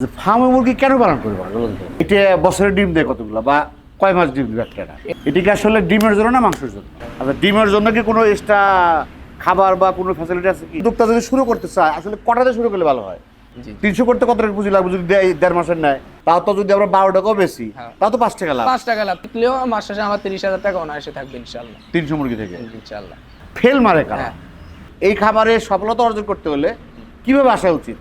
ফার্মে মুরগি কেন পালন করবো বলুন তো? এটা বছরে ডিম দেয় কতগুলো বা কয় মাস ডিম দেবে একটা? এটা কি আসলে ডিমের জন্য না মাংসের জন্য? আচ্ছা, ডিমের জন্য কি কোনো এক্সট্রা খাবার বা কোনো ফ্যাসিলিটি আছে কি? উদ্যোক্তা যদি শুরু করতে চায় আসলে কটাতে শুরু করলে ভালো হয়? 300 করতে কত টাকা পুঁজি লাগবে? যদি দেড় মাসের নেয় তাও তো, যদি আমরা 12 টাকাও বেশি তাও তো 5 টাকা লাভ। 5 টাকা লাভ থাকলেও মাস শেষে আমার 30,000 টাকা অনায়াসে থাকবে ইনশাআল্লাহ। 300 মুরগি থেকে ইনশাআল্লাহ। ফেল মারে কারা? হ্যাঁ। এই খাবারে সফলতা অর্জন করতে হলে কিভাবে আসা উচিত?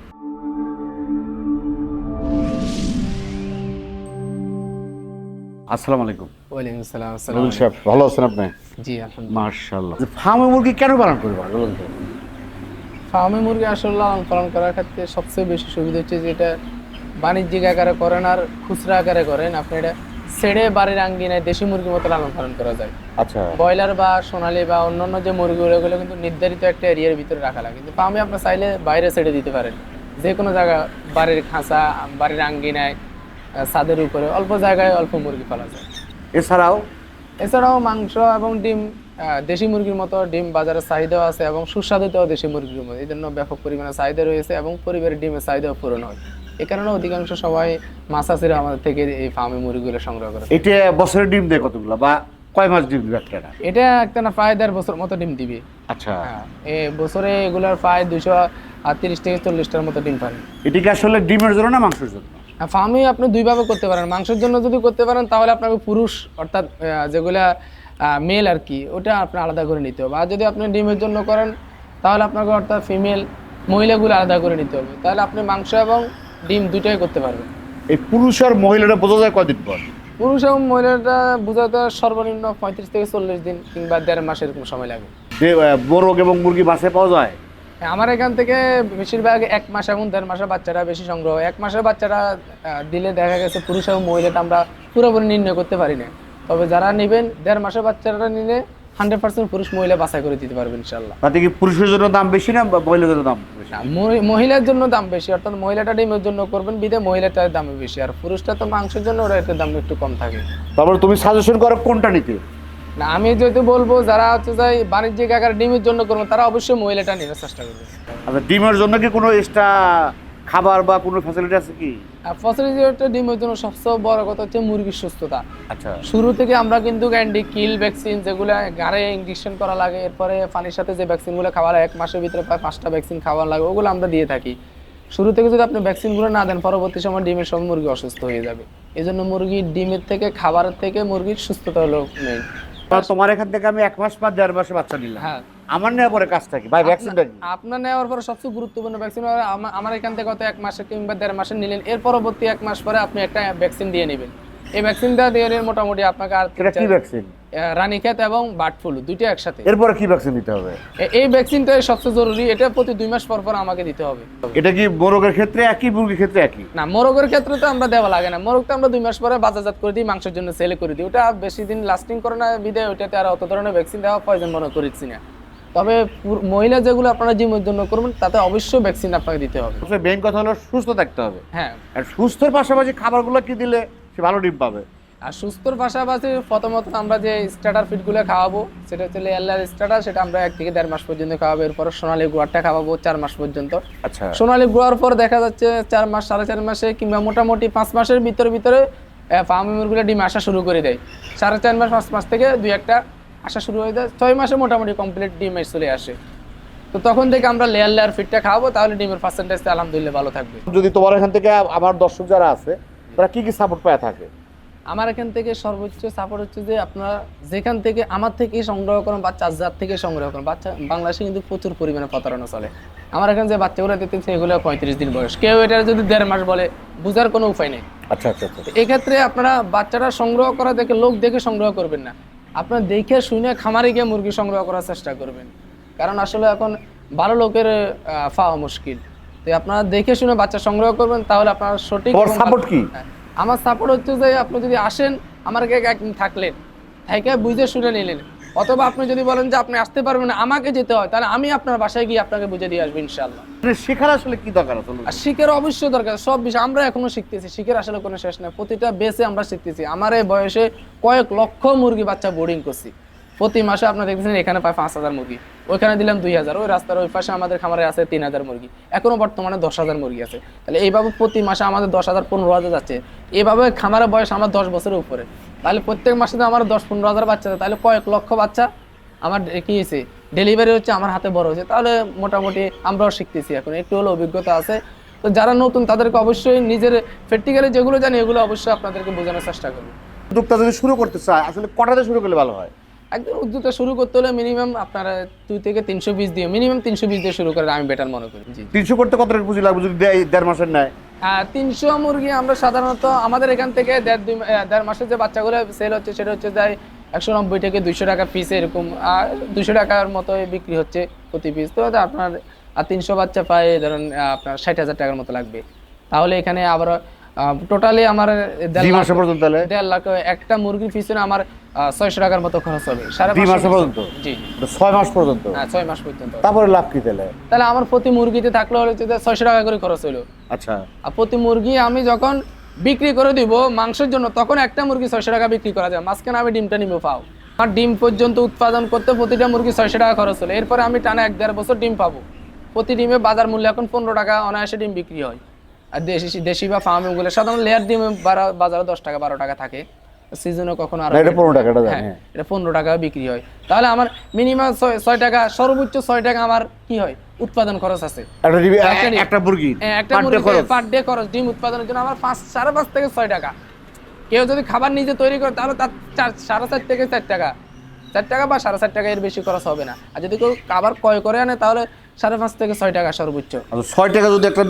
আসসালামু আলাইকুম। ওয়ালাইকুম আসসালাম। নজরুল সাহেব, ভালো আছেন আপনি? জি আলহামদুলিল্লাহ। মাশাআল্লাহ। ফার্মে মুরগি কেন পালন করবো বলুন তো? ফার্মে মুরগি আসলে লালন পালন করার ক্ষেত্রে সবচেয়ে বেশি সুবিধা হচ্ছে যে এটা বাণিজ্যিক আকারে করেন আর খুচরা আকারে করেন। আপনি এটা ছেড়ে বাড়ির আঙ্গিনায় দেশি মুরগির মতো লালন পালন করা যায়। আচ্ছা, ব্রয়লার বা সোনালী বা অন্যান্য যে মুরগিগুলো ওগুলো কিন্তু নির্ধারিত একটা এরিয়ার ভিতরে রাখা লাগে, কিন্তু ফার্মে আপনি চাইলে বাইরে ছেড়ে দিতে পারেন। যে কোনো জায়গা, বাড়ির খাঁচা, বাড়ির আঙ্গিনায়, ছাদের উপরে অল্প জায়গায় অল্প মুরগি পালা যায়। এছাড়াও মাংস এবং ডিম দেশি মুরগির মতো ডিম বাজারে চাহিদাও আছে এবং সুস্বাদুটাও দেশি মুরগির মতো, এই জন্য ব্যাপক পরিমাণে চাহিদা রয়েছে এবং পরিবারের ডিমের চাহিদাও পূরণ হয়। এ কারণে অধিকাংশ সময় মাছাছিরা আমাদের থেকে এই ফার্মে মুরগিগুলো সংগ্রহ করে। এটা বছরে ডিম দেয় কতগুলো বা কয় মাস ডিম দেবে একটা? এটা একটা না প্রায় 1.5 বছর মতো ডিম দিবে। আচ্ছা, বছরে এগুলার প্রায় 230 থেকে 40টার মতো ডিম পারে। এটা কি আসলে ডিমের জন্য না মাংসের জন্য? ফার্মে আপনি দুইভাবে করতে পারেন। মাংসের জন্য যদি করতে পারেন তাহলে আপনাকে পুরুষ অর্থাৎ যেগুলা মেল আর কি, ওটা আপনি আলাদা করে নিতে হবে। আর যদি আপনি ডিমের জন্য করেন তাহলে আপনাকে অর্থাৎ ফিমেল মহিলাগুলো আলাদা করে নিতে হবে। তাহলে আপনি মাংস এবং ডিম দুটোই করতে পারবেন। এই পুরুষ আর মহিলাটা বোঝা যায় কদিন পর? পুরুষ এবং মহিলাটা বোঝাতে সর্বনিম্ন 35 থেকে 40 দিন কিংবা 1.5 মাস এরকম সময় লাগে। মোরগ এবং মুরগি বাসে পাওয়া যায়? আমার এখান থেকে বেশিরভাগ 1 মাস এবং 1.5 মাসের বাচ্চারা বেশি সংগ্রহ। 1 মাসের বাচ্চারা দিলে দেখা গেছে পুরুষ এবং মহিলাটা আমরা পুরোপুরি নির্ণয় করতে পারি না। তবে যারা নেবেন 1.5 মাসের বাচ্চারা নিলে 100% পুরুষ মহিলা বাছাই করে দিতে পারবেন ইনশাআল্লাহ। তাতে কি পুরুষের জন্য দাম বেশি না মহিলার জন্য দাম বেশি? মহিলার জন্য দাম বেশি, অর্থাৎ মহিলাটা ডিমের জন্য করবেন বিধে মহিলাটার দাম বেশি, আর পুরুষটা তো মাংসের জন্য ওরা একটু দাম একটু কম থাকে। তারপরে তুমি সাজেশন করো কোনটা নিতে? না, আমি যেহেতু বলবো যারা হচ্ছে যাই বাণিজ্যিক আকারে ডিমের জন্য করবো তারা অবশ্যই মহিলাটা নেওয়ার চেষ্টা করবে। আচ্ছা, ডিমের জন্য কি কোনো এক্সট্রা খাবার বা কোনো ফ্যাসিলিটি আছে কি? ফসিলিটি ডিমের জন্য সবচেয়ে বড় কথা হচ্ছে মুরগির সুস্থতা। আচ্ছা, শুরু থেকে আমরা কিন্তু গ্যান্ডি কিল ভ্যাকসিন যেগুলো গাড়ে ইনজেকশন করা লাগে, এরপরে পানির সাথে যে ভ্যাকসিনগুলো খাওয়া লাগে 1 মাসের ভিতরে প্রায় 5টা ভ্যাকসিন খাওয়া লাগে, ওগুলো আমরা দিয়ে থাকি। শুরু থেকে যদি আপনি ভ্যাকসিনগুলো না দেন পরবর্তী সময় ডিমের সব মুরগি অসুস্থ হয়ে যাবে। এই জন্য মুরগির ডিমের থেকে খাবারের থেকে মুরগির সুস্থতা হলো মেইন। তোমার এখান থেকে আমি 1 মাস বা 1.5 মাসে বাচ্চা নিলাম, হ্যাঁ, আমার নেওয়ার পরে কাজটা কি ভাই? ভ্যাকসিনটা কি? আপনার নেওয়ার পরে সবচেয়ে গুরুত্বপূর্ণ ভ্যাকসিন আমার এখান থেকে হয়তো 1 মাসে কিংবা 1.5 মাসে নিলেন, এর পরবর্তী 1 মাস পরে আপনি একটা ভ্যাকসিন দিয়ে নেবেন। এই ভ্যাকসিনটা দিয়ে মোটামুটি আপনাকে আর এটা কি ভ্যাকসিন? রানীক্ষেত এবং বার্ড ফ্লু দুইটা একসাথে। এরপরে কি ভ্যাকসিন দিতে হবে? এই ভ্যাকসিনটাই সবচেয়ে জরুরি, এটা প্রতি 2 মাস পর পর আমাকে দিতে হবে। এটা কি মোরগের ক্ষেত্রে একই, মুরগির ক্ষেত্রে একই? না, মোরগের ক্ষেত্রে তো আমরা দেওয়া লাগে না। মোরগটা আমরা 2 মাস পরে বাজারজাত করে দিই, মাংসের জন্য সেল করে দিই। ওটা বেশি দিন লাস্টিং করে না বিধায় ওইটাতে আর অত ধরনের ভ্যাকসিন দেওয়া প্রয়োজন মনে করছি না। তবে মহিলা যেগুলো আপনারা জিমের জন্য করবেন তাতে অবশ্যই ভ্যাকসিন আপনাকে দিতে হবে। মেইন কথা হলো সুস্থ থাকতে হবে। হ্যাঁ, আর সুস্থর পাশাপাশি খাবারগুলো কি দিলে সে ভালো ডিম পাবে? আর সুস্থর পাশাপাশি প্রথমত আমরা যে স্টার্টার ফিডগুলো খাওয়াবো সেটা হচ্ছে লেয়ার স্টার্টার, সেটা আমরা 1 থেকে 1.5 মাস পর্যন্ত খাওয়াবো। এরপর সোনালী গুয়ারটা খাওয়াবো 4 মাস পর্যন্ত। আচ্ছা, সোনালী গুয়ার পর দেখা যাচ্ছে 4 মাস 4.5 মাসে কিংবা মোটামুটি 5 মাসের ভিতরে ফার্মি মুরগিগুলো ডিম আসা শুরু করে দেয়। 4.5 মাস 5 মাস থেকে 2-1টা আসা শুরু হয়ে যায়। 6 মাসে মোটামুটি কমপ্লিট ডিম চলে আসে। তো তখন থেকে আমরা লেয়ার ফিডটা খাওয়াবো, তাহলে ডিমের পার্সেন্টেজটা আলহামদুলিল্লাহ ভালো থাকবে। যদি তোমার এখান থেকে আমার দর্শক যারা আছে তারা কি কি সাপোর্ট পায় থাকে? আমার এখান থেকে সর্বোচ্চ সাপোর্ট হচ্ছে যে আপনারা যেখান থেকে আমার থেকে সংগ্রহ করেন বাচ্চা যার থেকে সংগ্রহ করেন বাচ্চা, বাংলাদেশে কিন্তু প্রচুর পরিমাণে প্রতারণা চলে। আমার এখানে যে বাচ্চাগুলো দিতেছে এগুলো 35 দিন বয়স, কেউ এটা যদি 1.5 মাস বলে বোঝার কোনো উপায় নেই। আচ্ছা আচ্ছা আচ্ছা, এক্ষেত্রে আপনারা বাচ্চারা সংগ্রহ করা দেখে লোক দেখে সংগ্রহ করবেন না, আপনারা দেখে শুনে খামারে গিয়ে মুরগি সংগ্রহ করার চেষ্টা করবেন। কারণ আসলে এখন ভালো লোকের পাওয়া মুশকিল। তো আপনারা দেখে শুনে বাচ্চা সংগ্রহ করবেন, তাহলে আপনারা সঠিক। সাপোর্ট কি? আমার সাপোর্ট হচ্ছে যে আপনি যদি আসেন আমার কাছে একদিন থাকলেন, থেকে বুঝে শুনে নিলেন, অথবা আপনি যদি বলেন যে আপনি আসতে পারবেন না আমাকে যেতে হয়, তাহলে আমি আপনার বাসায় গিয়ে আপনাকে বুঝে দিয়ে আসবো ইনশাআল্লাহ। শেখার আসলে কি দরকার আছে? আর শিখের অবশ্যই দরকার, সব বিষয় আমরা এখনো শিখতেছি, শিখের আসলে কোনো শেষ নেই, প্রতিটা বেসে আমরা শিখতেছি। আমার এই বয়সে কয়েক লক্ষ মুরগি বাচ্চা বোর্ডিং করছি, প্রতি মাসে আপনারা দেখতেছেন এখানে প্রায় 5,000 মুরগি। ওইখানে দিলাম 2000, ওই রাস্তার ওই পাশে আমাদের খামারে আছে 3000 মুরগি, এখনো বর্তমানে 10,000 মুরগি আছে। তাহলে এইভাবে প্রতি মাসে আমাদের 10,000 15,000 যাচ্ছে। এইভাবে খামারের বয়স আমার 10 বছরের উপরে, তাহলে প্রত্যেক মাসে আমার 10-15,000 বাচ্চা, তাহলে কয়েক লক্ষ বাচ্চা আমার কি হয়েছে ডেলিভারি হচ্ছে, আমার হাতে বড় হয়েছে। তাহলে মোটামুটি আমরাও শিখতেছি, এখন একটু হলো অভিজ্ঞতা আছে। তো যারা নতুন তাদেরকে অবশ্যই নিজের প্র্যাকটিক্যালি যেগুলো জানি এগুলো অবশ্যই আপনাদেরকে বোঝানোর চেষ্টা করবো। উদ্যোক্তা যদি শুরু করতে চায় আসলে কটাতে শুরু করলে ভালো হয়? একদম উদ্যোগটা শুরু করতে হলে মিনিমাম আপনারা 2 থেকে 320 দিয়ে, মিনিমাম 320 দিয়ে শুরু করেন, আমি বেটার মনে করি। জি 300 করতে কত টাকা পুঁজি লাগবে যদি 1.5 মাসের নেয়? 300 মুরগি আমরা সাধারণত আমাদের এখান থেকে 1.5 মাসের যে বাচ্চাগুলো সেল হচ্ছে সেটা হচ্ছে যায় 190 থেকে 200 টাকা পিস, এরকম 200 টাকার মতো বিক্রি হচ্ছে প্রতি পিস। তো আপনার 300 বাচ্চা পায় ধরেন আপনার 60,000 টাকার মতো লাগবে। তাহলে এখানে আবার টোটালি আমার 2 মাস পর্যন্ত, তাহলে 1.5 লাখ একটা মুরগির পিছনে আমার 600 টাকার মতো খরচ হবে 2 মাস পর্যন্ত। জি 6 মাস পর্যন্ত। হ্যাঁ 6 মাস পর্যন্ত। তারপরে লাভ কি তাহলে? তাহলে আমার প্রতি মুরগিতে থাকলে হচ্ছে 600 টাকা করে খরচ হলো। আচ্ছা, আর প্রতি মুরগি আমি যখন বিক্রি করে দিব মাংসের জন্য, তখন একটা মুরগি 600 টাকা বিক্রি করা যায়, মাঝখানে আমি ডিমটা নিবো পাও। আর ডিম পর্যন্ত উৎপাদন করতে প্রতিটা মুরগি 600 টাকা খরচ হলো, এরপরে আমি টানা 1-1.5 বছর ডিম পাবো। প্রতি ডিমে বাজার মূল্য এখন 15 টাকা অনায়াসে ডিম বিক্রি হয়। আর দেশি বা ফার্মগুলো সাধারণত লেয়ার ডিম বাজারে 10 টাকা 12 টাকা থাকে, সিজনে কখনো আর এটা 15 টাকাটা জানি। হ্যাঁ এটা 15 টাকা বিক্রি হয়। তাহলে আমার মিনিমাম 6 টাকা, সর্বোচ্চ 6 টাকা আমার কি হয় উৎপাদন খরচ আছে একটা মুরগি একটা মুরগি পার ডে খরচ ডিম উৎপাদনের জন্য আমার 5.5 থেকে 6 টাকা। কেউ যদি খাবার নিজে তৈরি করে তাহলে তার 4.5 থেকে 4 টাকা, 4 টাকা বা 4.5 টাকা, এর বেশি খরচ হবে না। আর যদি কেউ খাবার ক্রয় করে আনে তাহলে 5.5 থেকে 6 টাকা সর্বোচ্চ। 6 টাকা যদি একটা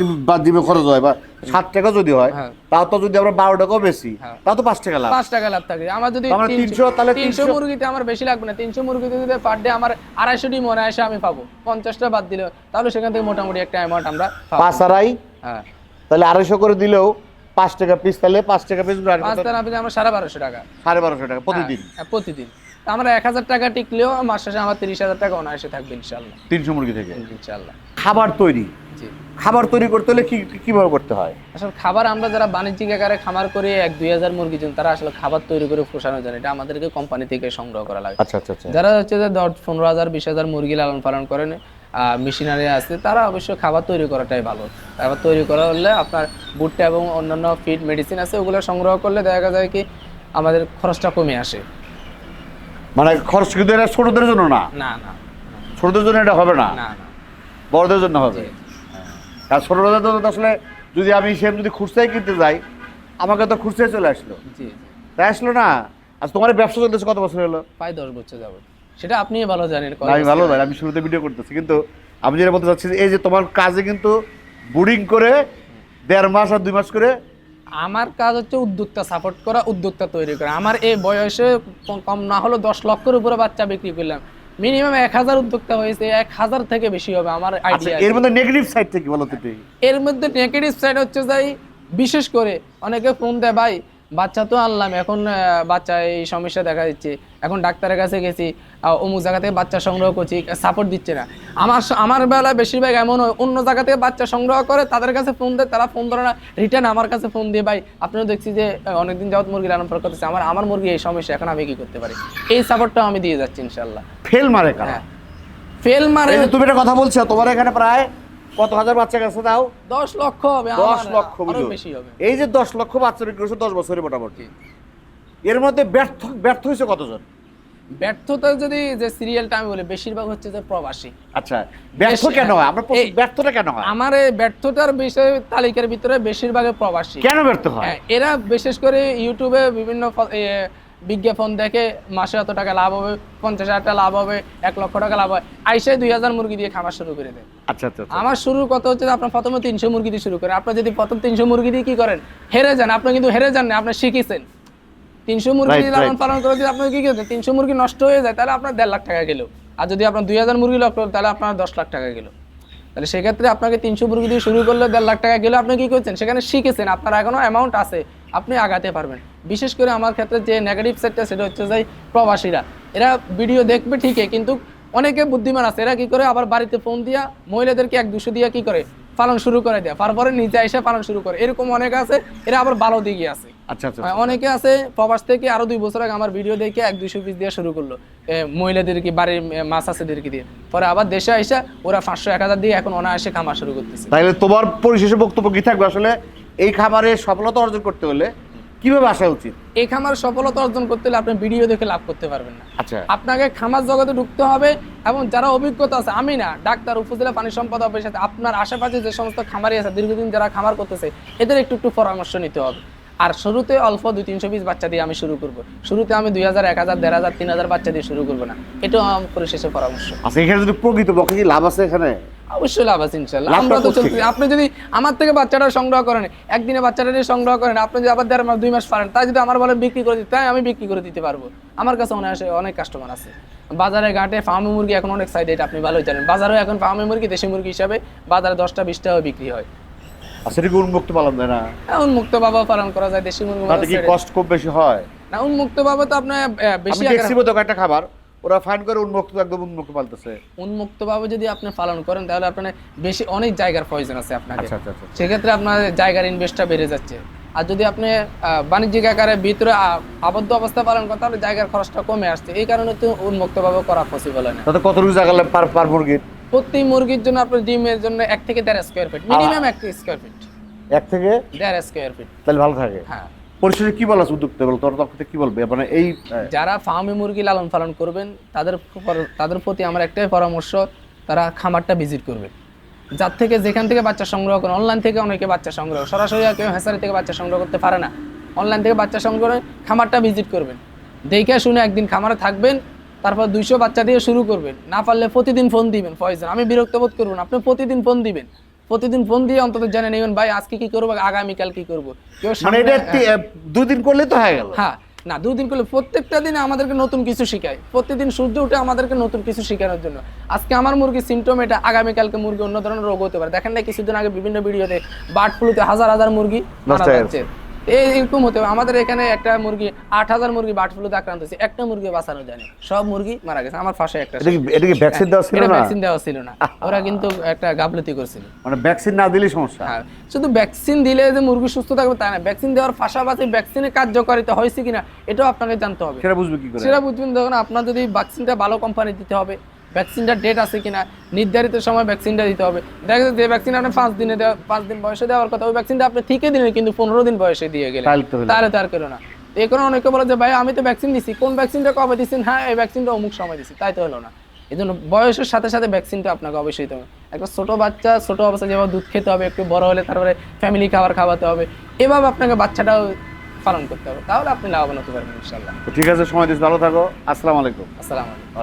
ডিমে খরচ হয় বা 7 টাকা যদি হয়, তাও তো যদি আমরা 12 টাকাও বেশি, তাও তো 5 টাকা লাভ। 5 টাকা লাভ থাকে। আমার যদি 300, তাহলে 300 মুরগিতে আমার বেশি লাগবে না। 300 মুরগিতে যদি পার ডে আমার 250 ডিম অনায়াসে আমি পাবো, 50টা বাদ দিলে তাহলে সেখান থেকে মোটামুটি একটা অ্যামাউন্ট আমরা পাবো। 5 আড়াই, হ্যাঁ তাহলে 250 করে দিলেও 5 টাকা পিস, তাহলে 5 টাকা পিস 5 টাকা পিস আমরা 1250 টাকা, 1250 টাকা প্রতিদিন। হ্যাঁ প্রতিদিন। আমরা 1000 টাকা টিকলেও মাস শেষে আমার 30,000 টাকা অনায়াসে থাকবে ইনশাআল্লাহ, 300 মুরগি থেকে ইনশাআল্লাহ। খাবার তৈরি, জি খাবার তৈরি করতে হলে কিভাবে করতে হয়? আসলে খাবার আমরা যারা বাণিজ্যিক আকারে খামার করে 1-2 হাজার মুরগি জন, তারা আসলে খাবার তৈরি করে পোষানো যায়, এটা আমাদেরকে কোম্পানি থেকে সংগ্রহ করা লাগে। আচ্ছা আচ্ছা আচ্ছা। যারা হচ্ছে যে 15,000 20,000 মুরগি লালন পালন করেন, মেশিনারি আছে, তারা অবশ্যই খাবার তৈরি করাটাই ভালো। খাবার তৈরি করা হলে আপনার ভুট্টা এবং অন্যান্য ফিড মেডিসিন আছে, ওগুলো সংগ্রহ করলে দেখা যায় কি আমাদের খরচটা কমে আসে। মানে খরচ কিন্তু এটা ছোটদের জন্য না, না না ছোটদের জন্য এটা হবে না, না না বড়দের জন্য হবে। আর ছোটদের জন্য তো আসলে যদি আমি সেম যদি খুচরাই কিনতে যাই, আমাকে তো খুচরাই চলে আসলো। জি তাই আসলো না। আর তোমার ব্যবসা চলতেছে কত বছর হলো? প্রায় 10 বছর যাবত। সেটা আপনি ভালো জানেন। আমি ভালো জানি, আমি শুরুতে ভিডিও করতেছি, কিন্তু আমি যেটা বলতে চাচ্ছি এই যে তোমার কাজে কিন্তু বোর্ডিং করে 1.5 মাস আর 2 মাস করে। আমার কাজ হচ্ছে উদ্যোক্তা সাপোর্ট করা, উদ্যোক্তা তৈরি করা। আমার এই বয়সে কম না হলো 10 লক্ষের উপরে বাচ্চা বিক্রি করলাম, মিনিমাম 1000 উদ্যোক্তা হয়েছে, 1000 থেকে বেশি হবে আমার আইডিয়া। এর মধ্যে নেগেটিভ সাইড থেকে বলো তো? এর মধ্যে নেগেটিভ সাইড হচ্ছে যাই, বিশেষ করে অনেকে ফোন দেয়, ভাই বাচ্চা তো আনলাম, এখন বাচ্চা এই সমস্যা দেখা দিচ্ছে, এখন ডাক্তারের কাছে গেছি, অমুক জায়গা থেকে বাচ্চা সংগ্রহ করছি, সাপোর্ট দিচ্ছে না। আমার বেলায় বেশিরভাগ এমন অন্য জায়গা থেকে বাচ্চা সংগ্রহ করে, তাদের কাছে ফোন দেয়, তারা ফোন ধরে না, রিটার্ন আমার কাছে ফোন দিয়ে, ভাই আপনারা দেখছি যে অনেকদিন যাবত মুরগি লালন পালন করতেছে, আমার মুরগি এই সমস্যা, এখন আমি কি করতে পারি? এই সাপোর্টটাও আমি দিয়ে যাচ্ছি ইনশাল্লাহ। ফেল মারে কারা? হ্যাঁ ফেল মারে। তুমি একটা কথা বলছো, তোমার এখানে প্রায় কত হাজার বাচ্চা গেছে? তাও 10 লক্ষ হবে, 10 লক্ষ, আরো বেশি হবে। এই যে 10 লক্ষ বাচ্চা বিক্রি করছে 10 বছরে মোটামুটি, এর মধ্যে ব্যর্থ হয়েছে কতজন? ব্যর্থতা যদি যে সিরিয়ালটা আমি বলি, বেশিরভাগ হচ্ছে যে প্রবাসী। আচ্ছা, ব্যর্থ কেন হয়? আমরা ব্যর্থটা কেন হয়? আমার এই ব্যর্থতার বিষয় তালিকার ভিতরে বেশিরভাগ প্রবাসী। কেন ব্যর্থ হয়? এরা বিশেষ করে ইউটিউবে বিভিন্ন বিজ্ঞাপন দেখে, মাসে এত টাকা লাভ হবে, 50,000 টাকা লাভ হবে, 1 লক্ষ টাকা লাভ হয়, আইসে 2000 মুরগি দিয়ে খামার শুরু করে দেয়। আচ্ছা আচ্ছা। আমার শুরুর কথা হচ্ছে আপনার প্রথমে 300 মুরগি দিয়ে শুরু করেন। আপনি যদি প্রথম 300 মুরগি দিয়ে কি করেন, হেরে যান। আপনি কিন্তু হেরে যান না, আপনি শিখেছেন। 300 মুরগি দিয়ে লালন পালন করে যদি আপনি কি করেন, 300 মুরগি নষ্ট হয়ে যায়, তাহলে আপনার 1.5 লাখ টাকা গেল। আর যদি আপনার 2000 মুরগি লক্ষ্য করেন, তাহলে আপনার 10 লাখ টাকা গেল। তাহলে সেক্ষেত্রে আপনাকে 300 মুরগি দিয়ে শুরু করলে 1.5 লাখ টাকা গেলে, আপনি কি করছেন, সেখানে শিখেছেন, আপনার এখনো অ্যামাউন্ট আছে, আপনি আগাতে পারবেন। বিশেষ করে আমার ক্ষেত্রে যে নেগেটিভ সাইডটা, সেটা হচ্ছে যে প্রবাসীরা, এরা ভিডিও দেখবে ঠিকই, কিন্তু অনেকে বুদ্ধিমান আছে, এরা কি করে আবার বাড়িতে ফোন দিয়া মহিলাদেরকে 100-200 দিয়া কি করে পালন শুরু করে দেয়, তারপরে নিজে এসে পালন শুরু করে। এরকম অনেক আছে, এরা আবার ভালো দিকে আছে। আচ্ছা আচ্ছা অনেকে আছে প্রবাস থেকে আরো 2 বছর আগে আমার ভিডিও দেখে 100-200 পিস দিয়ে শুরু করলো, মহিলাদের কি বাড়ির মাছ আছেদেরকে দিয়ে, পরে আবার দেশে আইসা ওরা 500-1000 দিয়ে এখন অনায়াসে খামার শুরু করতেছে। তাইলে তোমার পরিশেষে বক্তব্য কি থাকবে আসলে এই খামারে সফলতা অর্জন করতে হলে কিভাবে আসা উচিত? এই খামার সফলতা অর্জন করতে হলে আপনি ভিডিও দেখে লাভ করতে পারবেন না। আচ্ছা আপনাকে খামার জগতে ঢুকতে হবে এবং যারা অভিজ্ঞতা আছে, আমি না, ডাক্তার, উপজেলা পানি সম্পদ অফিসের সাথে আপনার আশেপাশে যে সমস্ত খামারি আছে দীর্ঘদিন যারা খামার করতেছে এদের একটু পরামর্শ নিতে হবে। আর শুরুতে অল্প 200-300 পিস বাচ্চা দিয়ে আমি শুরু করব। শুরুতে আমি 2000, 1000, 1500, 3000 বাচ্চা দিয়ে শুরু করবো না, এটাও আমার পরিশেষে পরামর্শ। আচ্ছা এখানে যদি প্রকৃত পক্ষে কি লাভ আছে এখানে? অবশ্যই লাভ আছে ইনশাআল্লাহ। লাভটা আমরা তো কোত্থেকে? চলতে, আপনি যদি আমার থেকে বাচ্চাটা সংগ্রহ করেন, একদিনে বাচ্চাটা সংগ্রহ করেন, আপনি যদি আবার 1.5 মাস 2 মাস পারেন, তাই যদি আমার বলে বিক্রি করে দিতে, তাই আমি বিক্রি করে দিতে পারবো। আমার কাছে অনেক কাস্টমার আছে। বাজারে ঘাটে ফার্মি মুরগি এখন অনেক সাইড, এটা আপনি ভালোই জানেন। বাজারেও এখন ফার্মি মুরগি দেশি মুরগি হিসাবে বাজারে 10টা-20 টাকা বিক্রি হয়। আচ্ছা এটা কি উন্মুক্ত পালন দেয় না? উন্মুক্ত ভাবে পালন করা যায় দেশি মুরগি। তাতে কি কষ্ট খুব বেশি হয়? না, উন্মুক্ত ভাবে তো আপনার বেশি আমি দেখছি তো একটা খাবার ওরা ফাইন করে উন্মুক্ত, একদম উন্মুক্ত পালতেছে। উন্মুক্ত ভাবে যদি আপনি পালন করেন তাহলে আপনার বেশি অনেক জায়গার প্রয়োজন আছে আপনাকে। আচ্ছা আচ্ছা আচ্ছা সেক্ষেত্রে আপনার জায়গার ইনভেস্টটা বেড়ে যাচ্ছে। আর যদি আপনি বাণিজ্যিক আকারে ভিতরে আবদ্ধ অবস্থা পালন করেন তাহলে জায়গার খরচটা কমে আসছে। এই কারণে তো উন্মুক্ত ভাবে করা পসিবল হয় না। তাতে কতটুকু জায়গা লাগে পার মুরগির? প্রতি মুরগির জন্য আপনার ডিমের জন্য 1 থেকে 1.5 square feet, minimum 1 square feet, 1 থেকে 1.5 স্কয়ার ফিট, তাহলে ভালো থাকে। হ্যাঁ। পরিশেষে কি বলা উদ্যোক্তা বল, তোর তরফ থেকে কি বলবে মানে এই যারা ফার্মে মুরগি লালন পালন করবেন তাদের প্রতি আমার একটাই পরামর্শ, তারা খামারটা ভিজিট করবে। যার থেকে যেখান থেকে বাচ্চা সংগ্রহ করেন, অনলাইন থেকে অনেকে বাচ্চা সংগ্রহ, সরাসরি আর কেউ হ্যাচারি থেকে বাচ্চা সংগ্রহ করতে পারে না, অনলাইন থেকে বাচ্চা সংগ্রহ করে খামারটা ভিজিট করবেন। দেখে শুনে একদিন খামারে থাকবেন, তারপর 200 বাচ্চা দিয়ে শুরু করবেন। না পারলে প্রতিদিন ফোন দিবেন, প্রয়োজন আমি বিরক্ত বোধ করবো না, আপনি প্রতিদিন ফোন দিবেন। প্রতিদিন ফোন দিয়ে অন্তত জেনে নেবেন ভাই আজকে কি করবো, আগামীকাল কি করবো। কেউ মানে এটা 2 দিন করলে তো হয়ে গেল। হ্যাঁ, না 2 দিন করলে প্রত্যেকটা দিনে আমাদেরকে নতুন কিছু শেখায়। প্রতিদিন সূর্য উঠে আমাদেরকে নতুন কিছু শেখানোর জন্য। আজকে আমার মুরগি সিমটম এটা, আগামীকালকে মুরগি অন্য ধরনের রোগ হতে পারে। দেখেন না কিছুদিন আগে বিভিন্ন ভিডিওতে বার্ড ফ্লুতে হাজার হাজার মুরগি মারা যাচ্ছে। এইরকম হতে হবে। আমাদের এখানে একটা মুরগি 8000 মুরগি বার্ড ফ্লুতে আক্রান্ত হয়েছে, একটা মুরগি বাঁচানো যায়নি, সব মুরগি মারা গেছে। আমার পাশে একটা, এটা কি ভ্যাকসিন দেওয়া ছিল না? ভ্যাকসিন দেওয়া ছিল না, ওরা কিন্তু একটা গাফলতি করছিল। মানে ভ্যাকসিন না দিলে সমস্যা। হ্যাঁ, শুধু ভ্যাকসিন দিলে যে মুরগি সুস্থ থাকবে তা না, ভ্যাকসিন দেওয়ার পাশাপাশি ভ্যাকসিনের কার্যকারিতা হয়েছে কিনা এটাও আপনাকে জানতে হবে। সেটা বুঝবে কি করে? সেটা বুঝবেন যখন আপনার যদি ভ্যাকসিনটা ভালো কোম্পানি দিতে হবে, ভ্যাকসিনটা ডেট আছে কিনা, নির্ধারিত সময় ভ্যাকসিনটা দিতে হবে। দেখা যাচ্ছে যে ভ্যাকসিন আপনি 5 দিন বয়সে দেওয়ার কথা, ওই ভ্যাকসিনটা আপনি ঠিকই দিলেন কিন্তু 15 দিন বয়সে দিয়ে গেলেন, তাহলে তার কেন না। এই কারণে অনেকে বলে যে ভাই আমি তো ভ্যাকসিন দিছি, কোন ভ্যাকসিনটা কবে দিচ্ছেন? হ্যাঁ, এই ভ্যাকসিনটা অমুক সময় দিছি, তাই তো হলো না। এই জন্য বয়সের সাথে সাথে ভ্যাকসিনটা আপনাকে অবশ্যই দিতে হবে। একটা ছোট বাচ্চা ছোট অবস্থায় যেভাবে দুধ খেতে হবে, একটু বড় হলে তারপরে ফ্যামিলি খাবার খাওয়াতে হবে, এভাবে আপনাকে বাচ্চাটাও পালন করতে হবে, তাহলে আপনি লাভবান হতে পারবেন ইনশাআল্লাহ। ঠিক আছে, সময় দিস, ভালো থাকো। আসসালামু আলাইকুম। আসসালামু আলাইকুম।